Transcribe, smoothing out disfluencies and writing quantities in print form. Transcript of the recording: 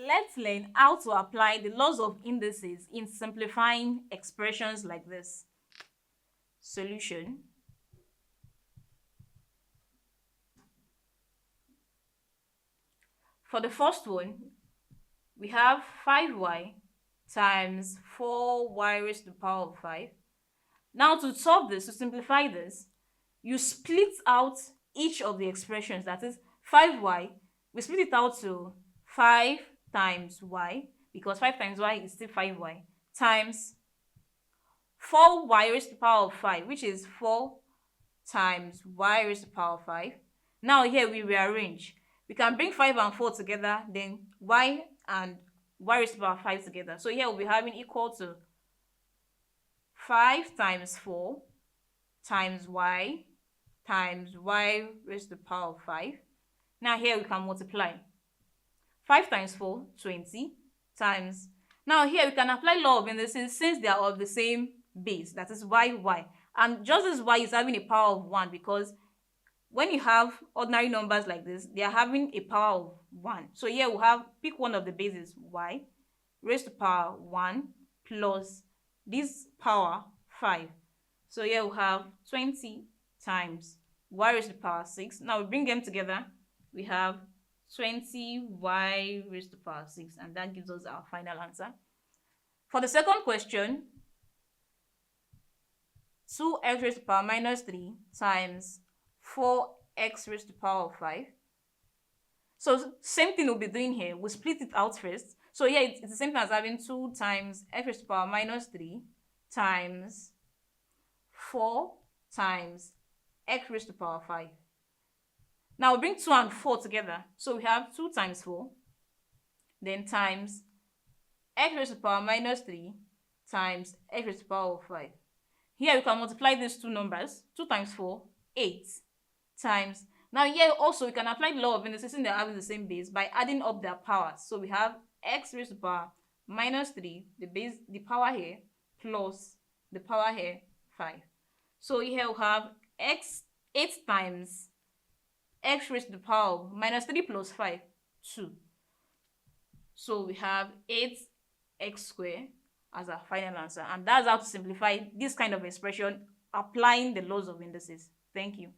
let's learn how to apply the laws of indices in simplifying expressions like this. Solution. For the first one, we have 5y times 4y raised to the power of 5. Now to solve this, to simplify this, you split out each of the expressions, that is 5y, we split it out to 5 times y, because 5 times y is still 5y, times 4y raised to the power of 5, which is 4 times y raised to the power of 5. Now here we rearrange. We can bring 5 and 4 together, then y and y raised to the power of 5 together. So here we'll be having equal to 5 times 4 times y raised to the power of 5. Now here we can multiply. 5 times 4, 20, times. Now here we can apply law of indices since they are of the same base, that is y. And just as y is having a power of 1, because when you have ordinary numbers like this, they are having a power of 1. So here we'll have, pick one of the bases, y raised to the power 1 plus this power 5. So here we'll have 20 times y raised to the power 6. Now we bring them together, we have 20y raised to the power 6, and that gives us our final answer. For the second question, 2x raised to the power minus 3 times 4x raised to the power of 5. So same thing we'll be doing here. We'll split it out first. So here it's the same thing as having 2 times x raised to the power minus 3 times 4 times x raised to the power 5. Now we bring 2 and 4 together. So we have 2 times 4, then times x raised to the power minus 3 times x raised to the power of 5. Here we can multiply these two numbers. 2 times 4, 8, times. Now here also we can apply the law of indices since they're having the same base by adding up their powers. So we have x raised to the power minus 3, the power here, plus the power here, 5. So here we have 8 times x raised to the power minus 3 plus 5, 2. So we have 8x squared as our final answer. And that's how to simplify this kind of expression applying the laws of indices. Thank you.